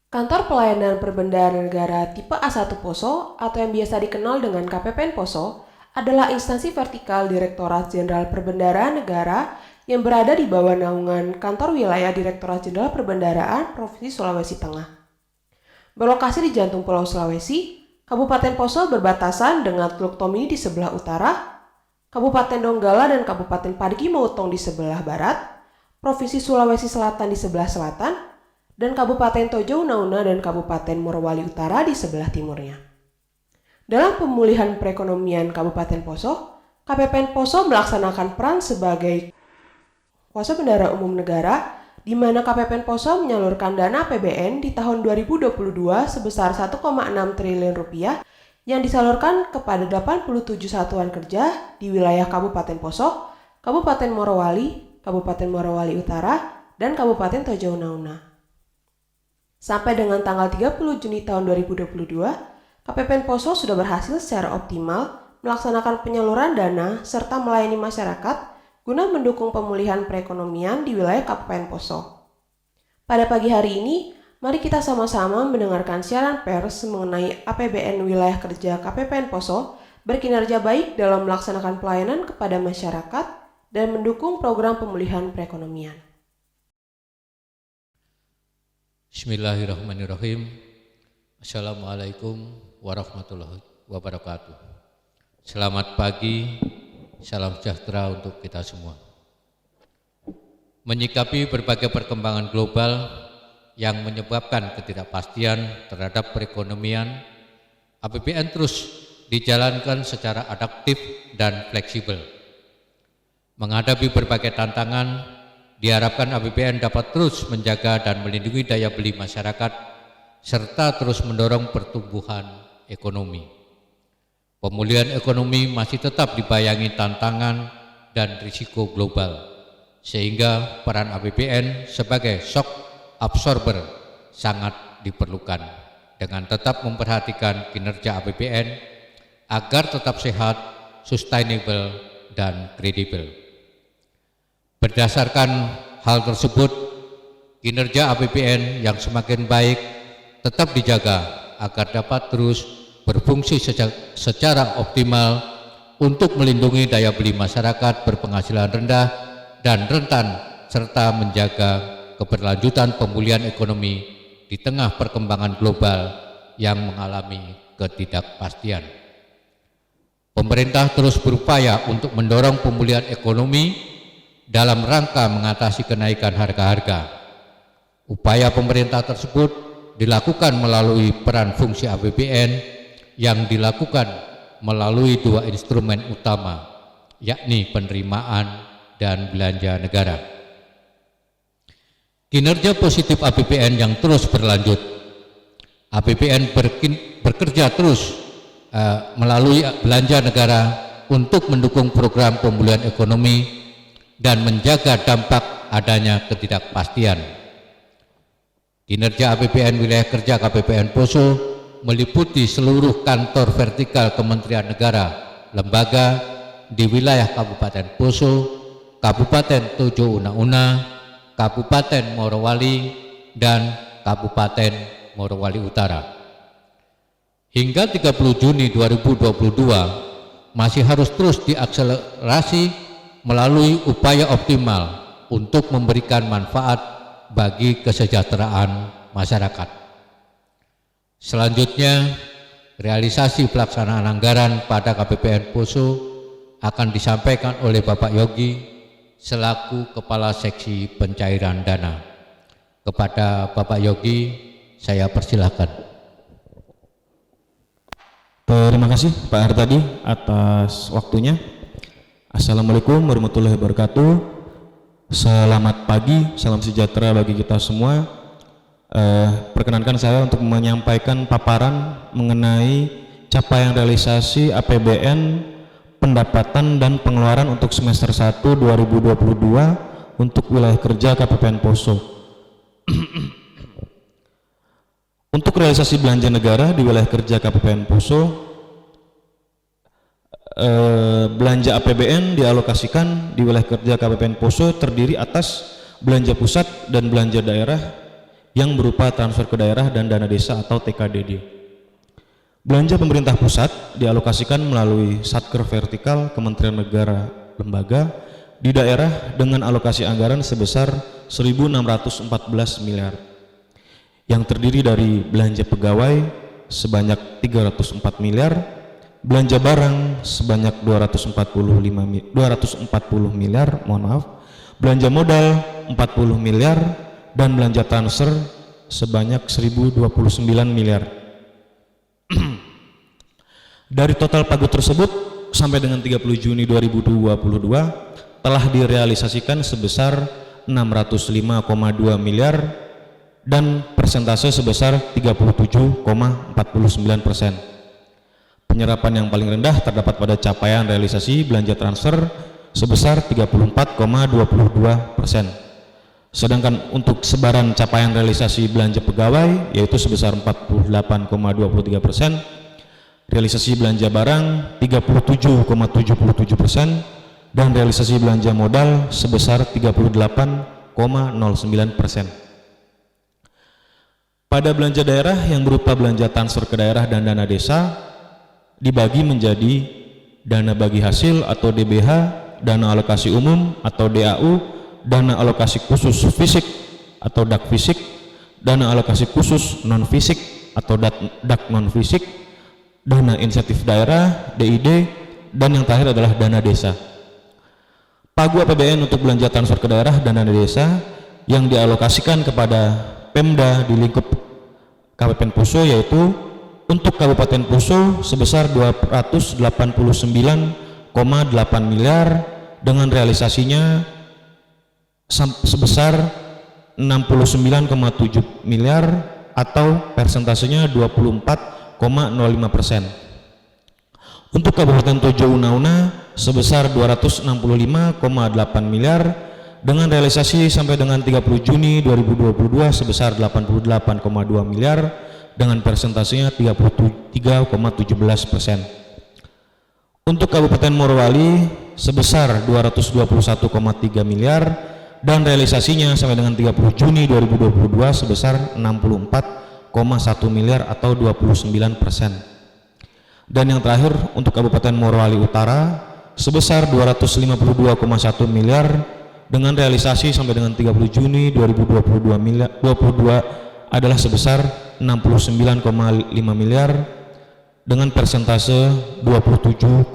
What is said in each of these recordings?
Kantor Pelayanan Perbendaharaan Negara tipe A1 Poso atau yang biasa dikenal dengan KPPN Poso adalah instansi vertikal Direktorat Jenderal Perbendaharaan Negara yang berada di bawah naungan Kantor Wilayah Direktorat Jenderal Perbendaharaan Provinsi Sulawesi Tengah. Berlokasi di jantung Pulau Sulawesi, Kabupaten Poso berbatasan dengan Teluk Tomini di sebelah utara, Kabupaten Donggala dan Kabupaten Parigi Motong di sebelah barat, Provinsi Sulawesi Selatan di sebelah selatan, dan Kabupaten Tojo Una-Una dan Kabupaten Morowali Utara di sebelah timurnya. Dalam pemulihan perekonomian Kabupaten Poso, KPPN Poso melaksanakan peran sebagai kuasa bendahara umum negara, di mana KPPN Poso menyalurkan dana APBN di tahun 2022 sebesar 1,6 triliun rupiah yang disalurkan kepada 87 satuan kerja di wilayah Kabupaten Poso, Kabupaten Morowali Utara, dan Kabupaten Tojo Una-Una. Sampai dengan tanggal 30 Juni tahun 2022, KPPN Poso sudah berhasil secara optimal melaksanakan penyaluran dana serta melayani masyarakat guna mendukung pemulihan perekonomian di wilayah Kabupaten Poso. Pada pagi hari ini, mari kita sama-sama mendengarkan siaran pers mengenai APBN Wilayah Kerja KPPN Poso berkinerja baik dalam melaksanakan pelayanan kepada masyarakat dan mendukung program pemulihan perekonomian. Bismillahirrahmanirrahim. Assalamualaikum warahmatullahi wabarakatuh. Selamat pagi, salam sejahtera untuk kita semua. Menyikapi berbagai perkembangan global yang menyebabkan ketidakpastian terhadap perekonomian, APBN terus dijalankan secara adaptif dan fleksibel. Menghadapi berbagai tantangan, diharapkan APBN dapat terus menjaga dan melindungi daya beli masyarakat serta terus mendorong pertumbuhan ekonomi. Pemulihan ekonomi masih tetap dibayangi tantangan dan risiko global, sehingga peran APBN sebagai shock absorber sangat diperlukan dengan tetap memperhatikan kinerja APBN agar tetap sehat, sustainable, dan kredibel. Berdasarkan hal tersebut, kinerja APBN yang semakin baik tetap dijaga agar dapat terus berfungsi secara optimal untuk melindungi daya beli masyarakat berpenghasilan rendah dan rentan serta menjaga keberlanjutan pemulihan ekonomi di tengah perkembangan global yang mengalami ketidakpastian. Pemerintah terus berupaya untuk mendorong pemulihan ekonomi dalam rangka mengatasi kenaikan harga-harga. Upaya pemerintah tersebut dilakukan melalui peran fungsi APBN yang dilakukan melalui dua instrumen utama, yakni penerimaan dan belanja negara. Kinerja positif APBN yang terus berlanjut. APBN bekerja terus melalui belanja negara untuk mendukung program pemulihan ekonomi dan menjaga dampak adanya ketidakpastian. Kinerja APBN Wilayah Kerja KPPN Poso meliputi seluruh kantor vertikal Kementerian Negara, lembaga di wilayah Kabupaten Poso, Kabupaten Tojo Una-Una, Kabupaten Morowali, dan Kabupaten Morowali Utara. Hingga 30 Juni 2022 masih harus terus diakselerasi melalui upaya optimal untuk memberikan manfaat bagi kesejahteraan masyarakat. Selanjutnya, realisasi pelaksanaan anggaran pada KPPN Poso akan disampaikan oleh Bapak Yogi selaku Kepala Seksi Pencairan Dana. Kepada Bapak Yogi, saya persilahkan. Terima kasih Pak Hartadi atas waktunya. Assalamualaikum warahmatullahi wabarakatuh. Selamat pagi, salam sejahtera bagi kita semua. Perkenankan saya untuk menyampaikan paparan mengenai capaian realisasi APBN pendapatan dan pengeluaran untuk semester 1 2022 untuk wilayah kerja KPPN Poso. Untuk realisasi belanja negara di wilayah kerja KPPN Poso, belanja APBN dialokasikan di wilayah kerja KPPN Poso terdiri atas belanja pusat dan belanja daerah yang berupa transfer ke daerah dan dana desa atau TKDD. Belanja pemerintah pusat dialokasikan melalui Satker Vertikal Kementerian Negara Lembaga di daerah dengan alokasi anggaran sebesar 1.614 miliar yang terdiri dari belanja pegawai sebanyak 304 miliar, belanja barang sebanyak 240 miliar, belanja modal 40 miliar, dan belanja transfer sebanyak 1.029 miliar. Dari total pagu tersebut sampai dengan 30 Juni 2022 telah direalisasikan sebesar 605,2 miliar dan persentase sebesar 37,49%. Penyerapan yang paling rendah terdapat pada capaian realisasi belanja transfer sebesar 34,22%. Sedangkan untuk sebaran capaian realisasi belanja pegawai yaitu sebesar 48,23%, realisasi belanja barang 37,77%, dan realisasi belanja modal sebesar 38,09%. Pada belanja daerah yang berupa belanja transfer ke daerah dan dana desa dibagi menjadi dana bagi hasil atau DBH, dana alokasi umum atau DAU, dana alokasi khusus fisik atau DAK fisik, dana alokasi khusus non fisik atau DAK non fisik, dana insentif daerah DID, dan yang terakhir adalah dana desa. Pagu APBN untuk belanja transfer ke daerah dan dana desa yang dialokasikan kepada Pemda di lingkup Kabupaten Poso yaitu untuk Kabupaten Poso sebesar 289,8 miliar dengan realisasinya sebesar 69,7 miliar atau persentasenya 24,05%. Untuk Kabupaten Tojo Una sebesar 265,8 miliar dengan realisasi sampai dengan 30 Juni 2022 sebesar 88,2 miliar dengan persentasenya 33,17%. Untuk Kabupaten Morowali sebesar 221,3 miliar dan realisasinya sampai dengan 30 Juni 2022 sebesar 64,1 miliar atau 29%. Dan yang terakhir untuk Kabupaten Morowali Utara sebesar 252,1 miliar dengan realisasi sampai dengan 30 Juni 2022 adalah sebesar 69,5 miliar dengan persentase 27,57%.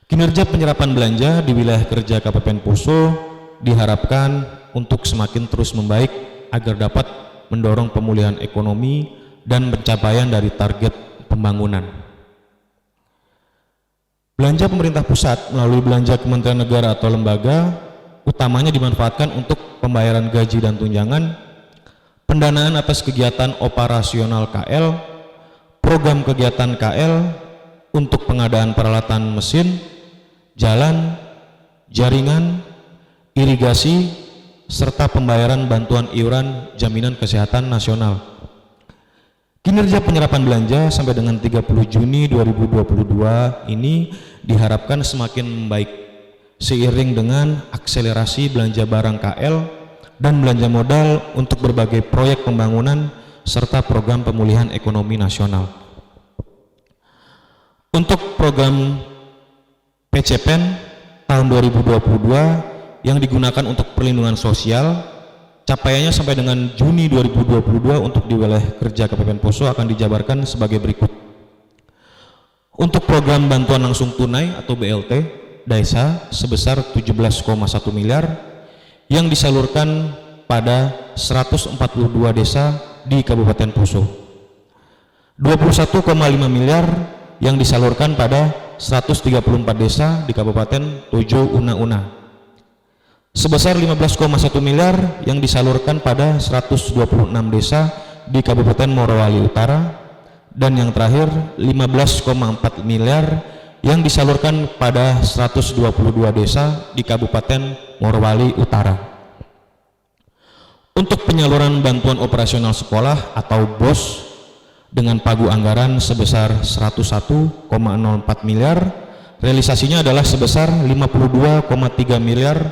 Kinerja penyerapan belanja di wilayah kerja Kabupaten Poso diharapkan untuk semakin terus membaik agar dapat mendorong pemulihan ekonomi dan pencapaian dari target pembangunan. Belanja pemerintah pusat melalui belanja Kementerian Negara atau lembaga utamanya dimanfaatkan untuk pembayaran gaji dan tunjangan, pendanaan atas kegiatan operasional KL, program kegiatan KL untuk pengadaan peralatan mesin, jalan, jaringan, irigasi, serta pembayaran bantuan iuran jaminan kesehatan nasional. Kinerja penyerapan belanja sampai dengan 30 Juni 2022 ini diharapkan semakin membaik seiring dengan akselerasi belanja barang KL dan belanja modal untuk berbagai proyek pembangunan serta program pemulihan ekonomi nasional. Untuk program PCPEN tahun 2022 yang digunakan untuk perlindungan sosial, capaiannya sampai dengan Juni 2022 untuk di wilayah kerja Kabupaten Poso akan dijabarkan sebagai berikut. Untuk program bantuan langsung tunai atau BLT desa sebesar 17,1 miliar yang disalurkan pada 142 desa di Kabupaten Poso. 21,5 miliar yang disalurkan pada 134 desa di Kabupaten Tojo Una. Sebesar 15,1 miliar yang disalurkan pada 126 desa di Kabupaten Morowali Utara, dan yang terakhir 15,4 miliar yang disalurkan pada 122 desa di Kabupaten Morowali Utara. Untuk penyaluran bantuan operasional sekolah atau BOS dengan pagu anggaran sebesar 101,04 miliar, realisasinya adalah sebesar 52,3 miliar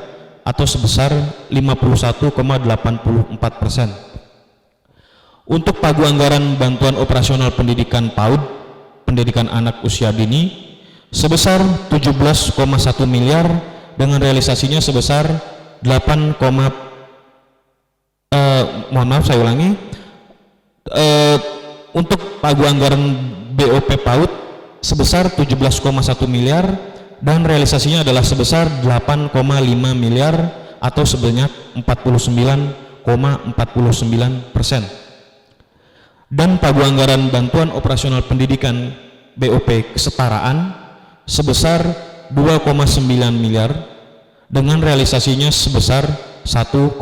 atau sebesar 51,84%. Untuk pagu anggaran bantuan operasional pendidikan PAUD, pendidikan anak usia dini, sebesar 17,1 miliar dengan realisasinya sebesar 8, untuk pagu anggaran BOP PAUD sebesar 17,1 miliar dan realisasinya adalah sebesar 8,5 miliar atau sebanyak 49,49%. Dan pagu anggaran bantuan operasional pendidikan BOP kesetaraan sebesar 2,9 miliar dengan realisasinya sebesar 1,4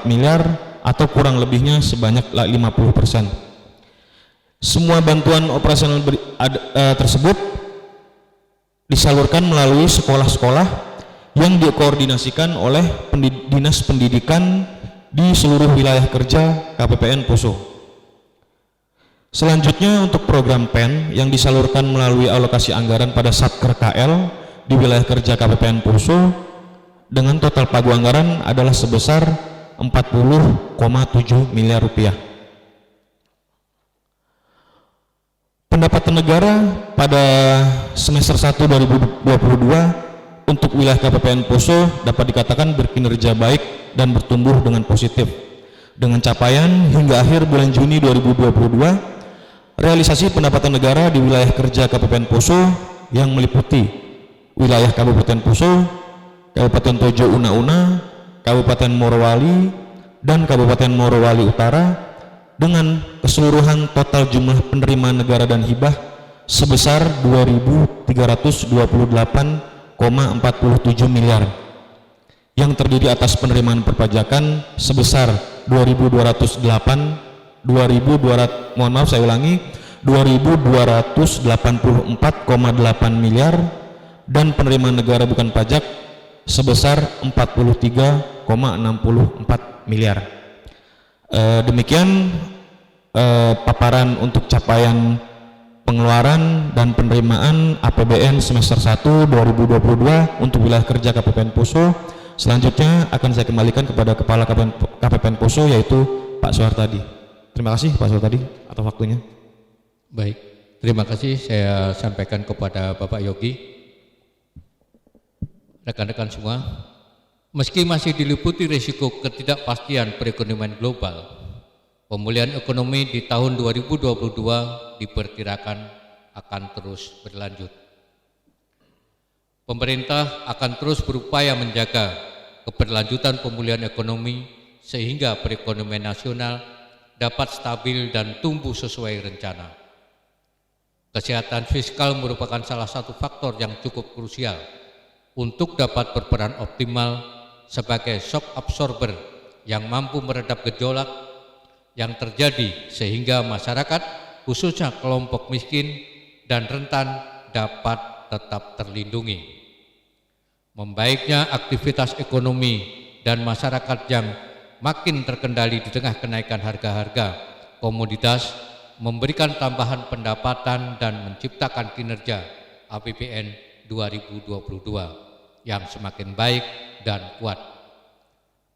miliar atau kurang lebihnya sebanyak 50%. Semua bantuan operasional tersebut disalurkan melalui sekolah-sekolah yang dikoordinasikan oleh Dinas Pendidikan di seluruh wilayah kerja KPPN Poso. Selanjutnya untuk program PEN yang disalurkan melalui alokasi anggaran pada Satker KL di wilayah kerja KPPN Poso dengan total pagu anggaran adalah sebesar 40,7 miliar rupiah. Pendapatan negara pada semester 1 2022 untuk wilayah KPPN Poso dapat dikatakan berkinerja baik dan bertumbuh dengan positif. Dengan capaian hingga akhir bulan Juni 2022, realisasi pendapatan negara di wilayah kerja KPPN Poso yang meliputi wilayah Kabupaten Poso, Kabupaten Tojo Una-Una, Kabupaten Morowali, dan Kabupaten Morowali Utara dengan keseluruhan total jumlah penerimaan negara dan hibah sebesar 2.328,47 miliar yang terdiri atas penerimaan perpajakan sebesar 2.284,8 miliar dan penerimaan negara bukan pajak sebesar 43,64 miliar. Demikian paparan untuk capaian pengeluaran dan penerimaan APBN semester 1 2022 untuk wilayah kerja KPPN Poso. Selanjutnya akan saya kembalikan kepada Kepala KPPN Poso yaitu Pak Suhartadi. Terima kasih Pak Suhartadi atas waktunya. Baik, terima kasih saya sampaikan kepada Bapak Yogi. Rekan-rekan semua, meski masih diliputi risiko ketidakpastian perekonomian global, pemulihan ekonomi di tahun 2022 diperkirakan akan terus berlanjut. Pemerintah akan terus berupaya menjaga keberlanjutan pemulihan ekonomi sehingga perekonomian nasional dapat stabil dan tumbuh sesuai rencana. Kesehatan fiskal merupakan salah satu faktor yang cukup krusial untuk dapat berperan optimal sebagai shock absorber yang mampu meredam gejolak yang terjadi sehingga masyarakat, khususnya kelompok miskin dan rentan, dapat tetap terlindungi. Membaiknya aktivitas ekonomi dan masyarakat yang makin terkendali di tengah kenaikan harga-harga komoditas memberikan tambahan pendapatan dan menciptakan kinerja APBN 2022 yang semakin baik dan kuat.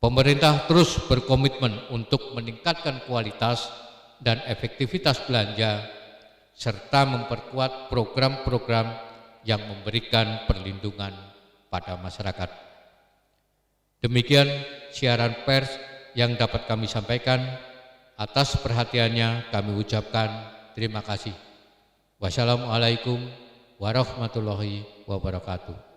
Pemerintah terus berkomitmen untuk meningkatkan kualitas dan efektivitas belanja serta memperkuat program-program yang memberikan perlindungan pada masyarakat. Demikian siaran pers yang dapat kami sampaikan. Atas perhatiannya kami ucapkan terima kasih. Wassalamualaikum warahmatullahi wabarakatuh.